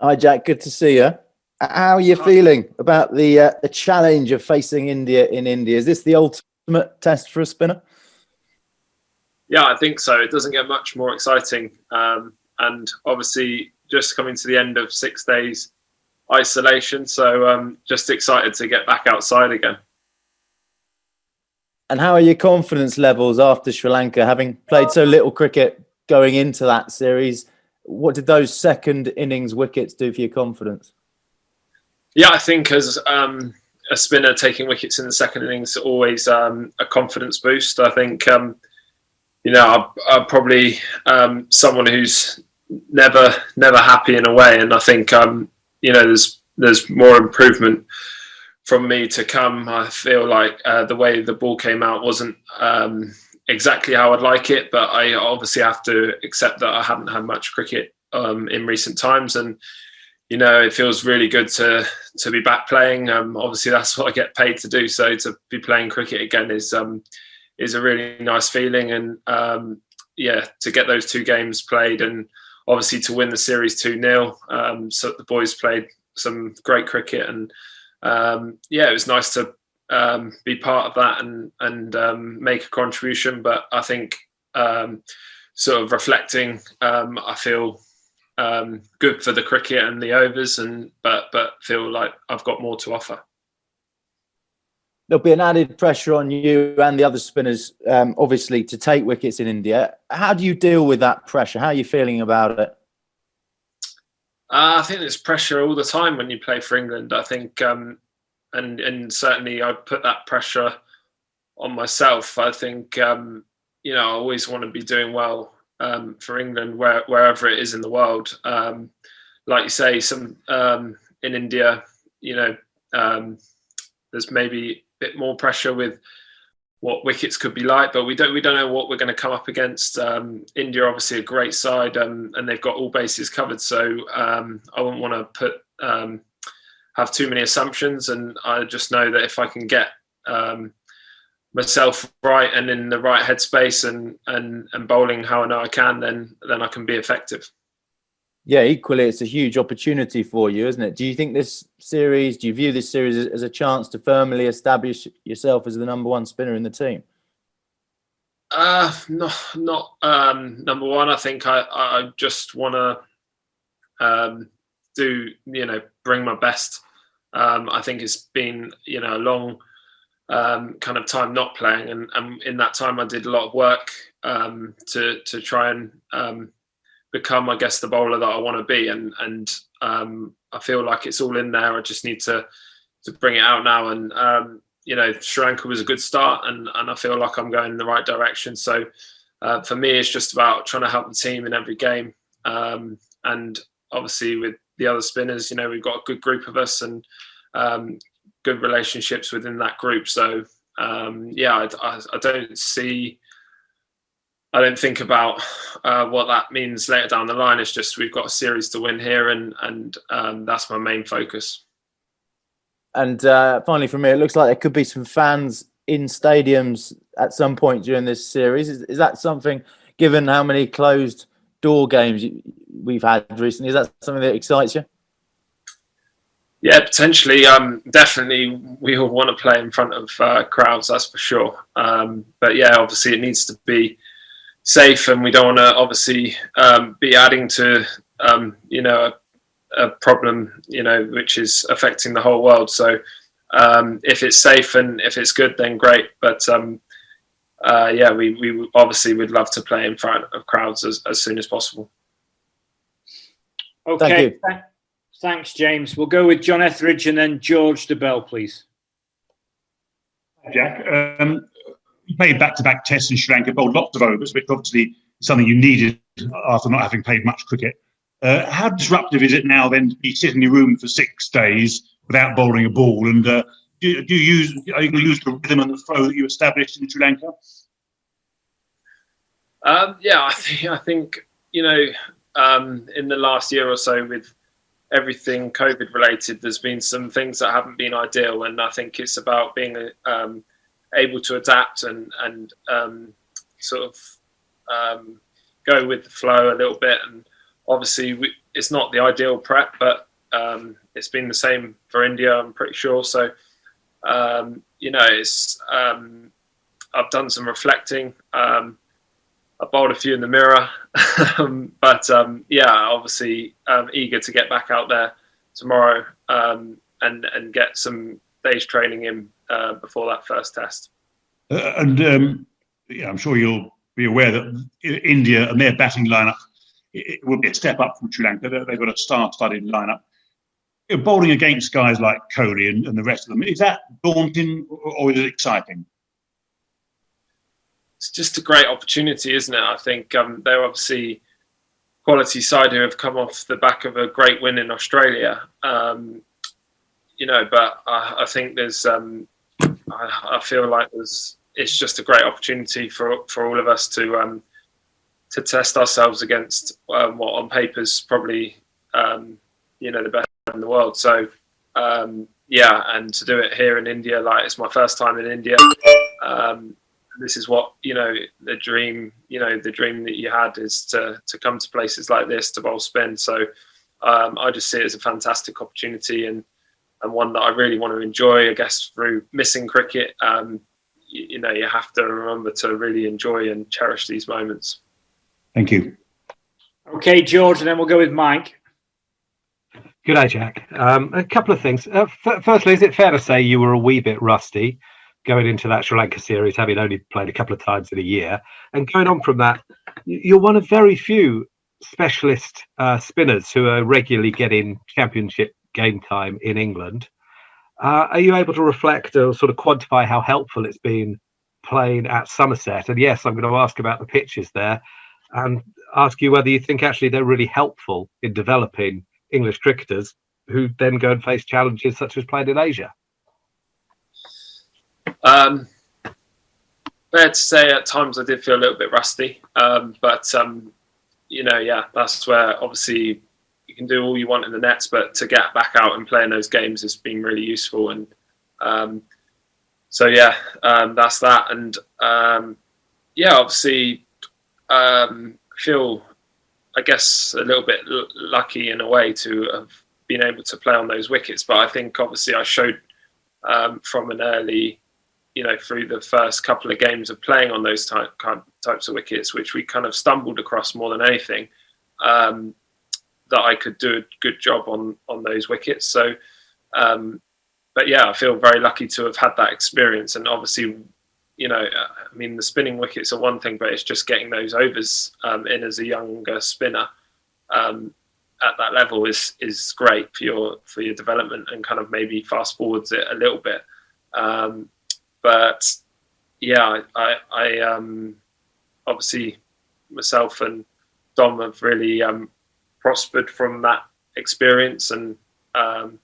Hi, Jack. Good to see you. How are you feeling about the challenge of facing India in India? Is this the ultimate test for a spinner? Yeah, I think so. It doesn't get much more exciting. And obviously, just coming to the end of 6 days isolation. So just excited to get back outside again. And how are your confidence levels after Sri Lanka, having played so little cricket going into that series? What did those second innings wickets do for your confidence? Yeah, I think as a spinner, taking wickets in the second innings always a confidence boost. I think I'm probably someone who's never happy in a way, and I think there's more improvement from me to come. I feel like the way the ball came out wasn't exactly how I'd like it, but I obviously have to accept that I haven't had much cricket in recent times, and it feels really good to be back playing. Obviously, that's what I get paid to do. So to be playing cricket again is a really nice feeling, and to get those 2 games played, and obviously to win the series 2-0. So the boys played some great cricket, and it was nice to be part of that and make a contribution. But I think sort of reflecting, I feel good for the cricket and the overs, but feel like I've got more to offer. There'll be an added pressure on you and the other spinners, obviously, to take wickets in India. How do you deal with that pressure? How are you feeling about it? I think there's pressure all the time when you play for England. I think, and certainly I put that pressure on myself. I think, I always want to be doing well for England wherever it is in the world. Like you say, some in India, there's maybe a bit more pressure with what wickets could be like, but we don't know what we're going to come up against. India, obviously, a great side, and they've got all bases covered. So I wouldn't want to have too many assumptions, and I just know that if I can get myself right and in the right headspace and bowling how I know I can, then I can be effective. Yeah, equally, it's a huge opportunity for you, isn't it? Do you think do you view this series as a chance to firmly establish yourself as the #1 spinner in the team? Not number one. I think I just want to bring my best. I think it's been a long kind of time not playing, and in that time I did a lot of work to try and become, I guess, the bowler that I want to be, and I feel like it's all in there. I just need to bring it out now, and Sri Lanka was a good start, and I feel like I'm going in the right direction. So for me, it's just about trying to help the team in every game, and obviously with the other spinners, we've got a good group of us and good relationships within that group. So I don't think about what that means later down the line. It's just we've got a series to win here, and that's my main focus. And finally, from me, it looks like there could be some fans in stadiums at some point during this series. Is that something, given how many closed door games we've had recently, is that something that excites you? Yeah, potentially. Definitely, we all want to play in front of crowds, that's for sure. But yeah, obviously, it needs to be safe, and we don't want to obviously be adding to a problem which is affecting the whole world. So if it's safe and if it's good, then great. But we obviously would love to play in front of crowds as soon as possible. Okay, thanks, James. We'll go with John Etheridge and then George DeBell, please. Jack, you played back-to-back tests in Sri Lanka, bowled lots of overs, which obviously is something you needed after not having played much cricket. How disruptive is it now then to be sitting in your room for 6 days without bowling a ball? And are you going to use the rhythm and the flow that you established in Sri Lanka? I think in the last year or so, with everything COVID related, there's been some things that haven't been ideal, and I think it's about being able to adapt and sort of go with the flow a little bit, and obviously it's not the ideal prep, but it's been the same for India, I'm pretty sure. So it's I've done some reflecting. I bowled a few in the mirror, but obviously eager to get back out there tomorrow and get some days training in before that first test. I'm sure you'll be aware that India and their batting lineup, it will be a step up from Sri Lanka. They've got a star-studded lineup. Bowling against guys like Kohli and the rest of them, is that daunting or is it exciting? It's just a great opportunity, isn't it? I think they're obviously quality side who have come off the back of a great win in Australia. But I think there's, I feel like it's just a great opportunity for all of us to test ourselves against what on paper's probably the best in the world. So and to do it here in India, like it's my first time in India. This is what the dream that you had is to come to places like this to bowl spin. So I just see it as a fantastic opportunity and one that I really want to enjoy. I guess through missing cricket, you have to remember to really enjoy and cherish these moments. Thank you. Okay, George, and then we'll go with Mike. Good day, Jack. A couple of things. Firstly, is it fair to say you were a wee bit rusty going into that Sri Lanka series, having only played a couple of times in a year? And going on from that, you're one of very few specialist spinners who are regularly getting championship game time in England. Are you able to reflect or sort of quantify how helpful it's been playing at Somerset? And yes, I'm going to ask about the pitches there and ask you whether you think actually they're really helpful in developing English cricketers who then go and face challenges such as playing in Asia. Fair to say at times I did feel a little bit rusty, but that's where obviously you can do all you want in the nets, but to get back out and play in those games has been really useful. And that's that. And obviously feel, I guess, a little bit lucky in a way to have been able to play on those wickets. But I think obviously I showed from an early, through the first couple of games of playing on those types of wickets, which we kind of stumbled across more than anything, that I could do a good job on those wickets. So, I feel very lucky to have had that experience. And obviously, the spinning wickets are one thing, but it's just getting those overs in as a younger spinner at that level is great for your development and kind of maybe fast forwards it a little bit. I obviously myself and Dom have really prospered from that experience, and I'm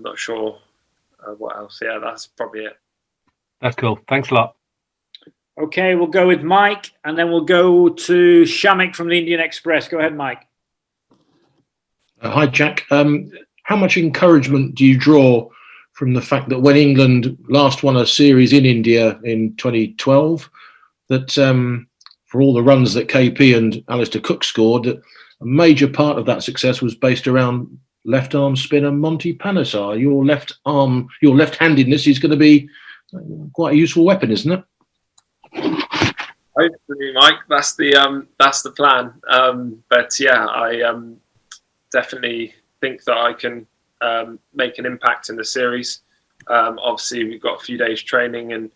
not sure what else. Yeah, that's probably it. That's cool. Thanks a lot. Okay, we'll go with Mike, and then we'll go to Shamik from the Indian Express. Go ahead, Mike. Hi, Jack. How much encouragement do you draw from the fact that when England last won a series in India in 2012, that for all the runs that KP and Alistair Cook scored, that a major part of that success was based around left-arm spinner Monty Panesar? Your left-handedness is going to be quite a useful weapon, isn't it? Hopefully, Mike. That's the plan. I definitely think that I can make an impact in the series. Obviously, we've got a few days training and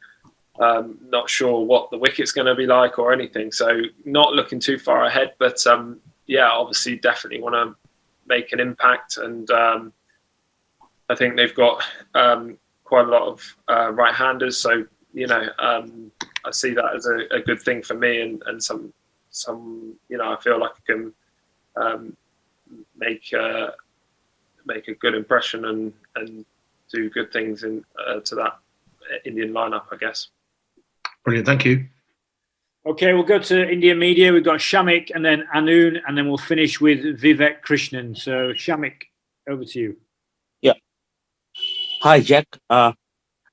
not sure what the wicket's going to be like or anything. So not looking too far ahead, but obviously definitely want to make an impact. And I think they've got quite a lot of right-handers. So, I see that as a good thing for me and some I feel like I can make a good impression and do good things to that Indian lineup, I guess. Brilliant, thank you. Okay, we'll go to Indian media. We've got Shamik and then Anun, and then we'll finish with Vivek Krishnan. So Shamik, over to you. Yeah. Hi, Jack.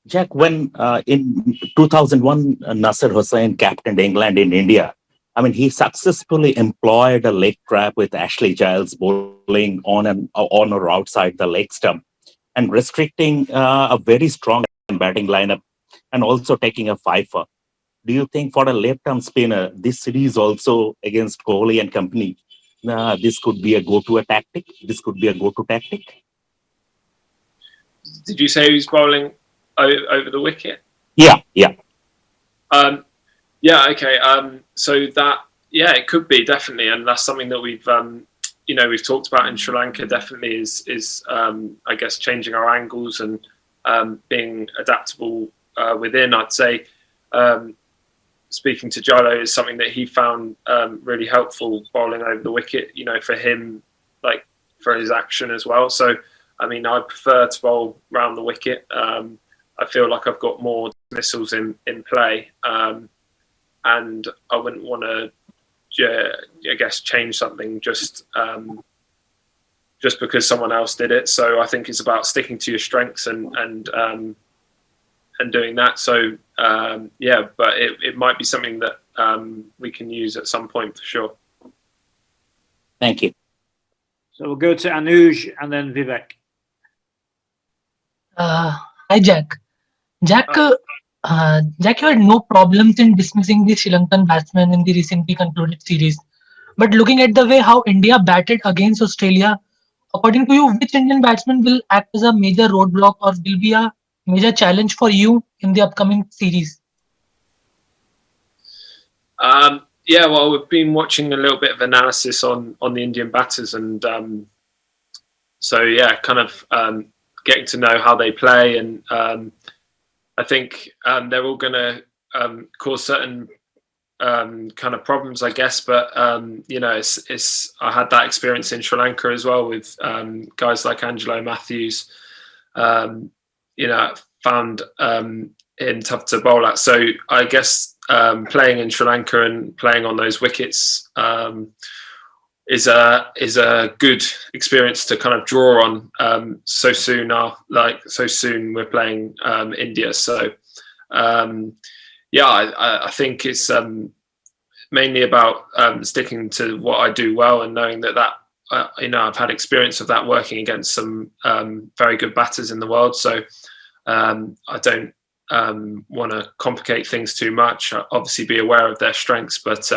Jack, when in 2001 Nasser Hussain captained England in India, I mean, he successfully employed a leg trap with Ashley Giles bowling on or outside the leg stump and restricting a very strong batting lineup and also taking a fifer. Do you think for a left-arm spinner, this series also against Kohli and company, this could be a go-to tactic? This could be a go-to tactic? Did you say who's bowling over the wicket? Yeah. Yeah, okay. So that, yeah, it could be definitely, and that's something that we've talked about in Sri Lanka. Definitely is I guess changing our angles and being adaptable within. I'd say speaking to Jalo is something that he found really helpful bowling over the wicket. For him, like for his action as well. So I mean, I prefer to bowl round the wicket. I feel like I've got more dismissals in play. And I wouldn't want to, I guess, change something just because someone else did it. So I think it's about sticking to your strengths and doing that. So yeah, but it might be something that we can use at some point for sure. Thank you. So we'll go to Anuj and then Vivek. Hi, Jack. Jack, you had no problems in dismissing the Sri Lankan batsmen in the recently concluded series. But looking at the way how India batted against Australia, according to you, which Indian batsman will act as a major roadblock or will be a major challenge for you in the upcoming series? Yeah, well, we've been watching a little bit of analysis on the Indian batters, and so yeah, kind of getting to know how they play, and I think they're all going to cause certain kind of problems, I guess. But it's I had that experience in Sri Lanka as well with guys like Angelo Matthews. Found him tough to bowl at. So I guess playing in Sri Lanka and playing on those wickets is a good experience to kind of draw on so soon we're playing India. So I think it's mainly about sticking to what I do well and knowing that I've had experience of that working against some very good batters in the world. So I don't want to complicate things too much. I'll obviously be aware of their strengths, but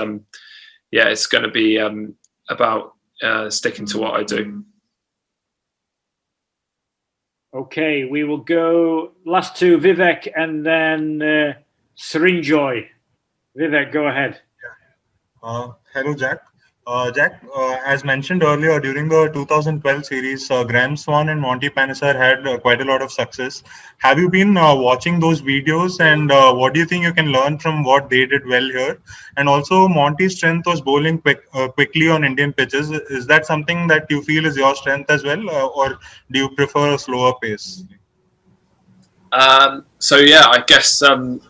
it's going to be about sticking to what I do. Okay, we will go last to Vivek and then Srinjoy. Vivek, go ahead. Hello, Jack. Jack, as mentioned earlier, during the 2012 series, Graham Swan and Monty Panesar had quite a lot of success. Have you been watching those videos, and what do you think you can learn from what they did well here? And also, Monty's strength was bowling quickly on Indian pitches. Is that something that you feel is your strength as well, or do you prefer a slower pace? So yeah, I guess from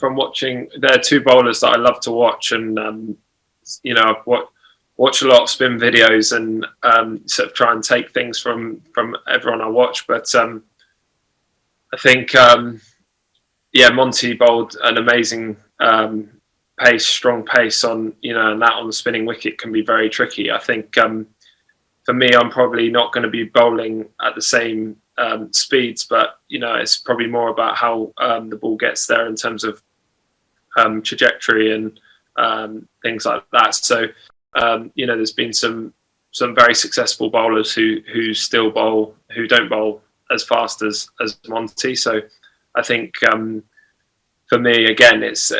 watching, there are two bowlers that I love to watch, and I've watch a lot of spin videos and sort of try and take things from everyone I watch. But I think, Monty bowled an amazing pace, strong pace on, and that on the spinning wicket can be very tricky. I think for me, I'm probably not going to be bowling at the same speeds, but, it's probably more about how the ball gets there in terms of trajectory and things like that. So, there's been some very successful bowlers who don't bowl as fast as Monty. So I think for me, again, it's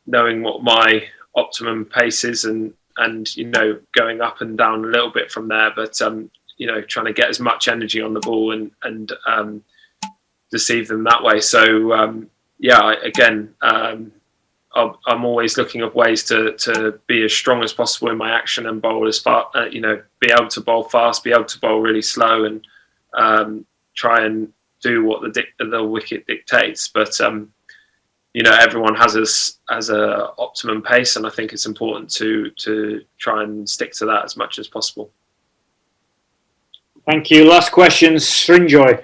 knowing what my optimum pace is and going up and down a little bit from there, but trying to get as much energy on the ball and deceive them that way. So I'm always looking at ways to be as strong as possible in my action and bowl as far, be able to bowl fast, be able to bowl really slow, and try and do what the wicket dictates. But everyone has a optimum pace, and I think it's important to try and stick to that as much as possible. Thank you. Last question, Srinjoy.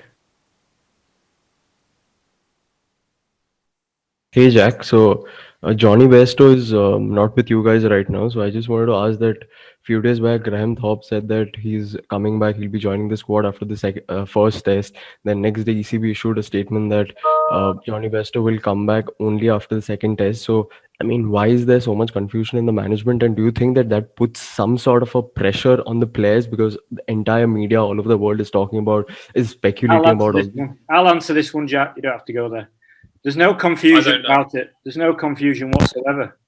Hey Jack, so Johnny Bairstow is not with you guys right now, so I just wanted to ask that few days back, Graham Thorpe said that he's coming back. He'll be joining the squad after the first test. Then next day, ECB issued a statement that Johnny Bairstow will come back only after the second test. So, I mean, why is there so much confusion in the management? And do you think that that puts some sort of a pressure on the players, because the entire media all over the world is talking about, is speculating about all this? I'll answer this one, Jack. You don't have to go there. There's no confusion about it. There's no confusion whatsoever.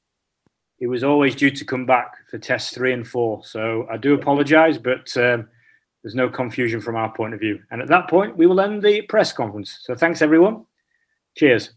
He was always due to come back for tests 3 and 4. So I do apologise, but there's no confusion from our point of view. And at that point, we will end the press conference. So thanks, everyone. Cheers.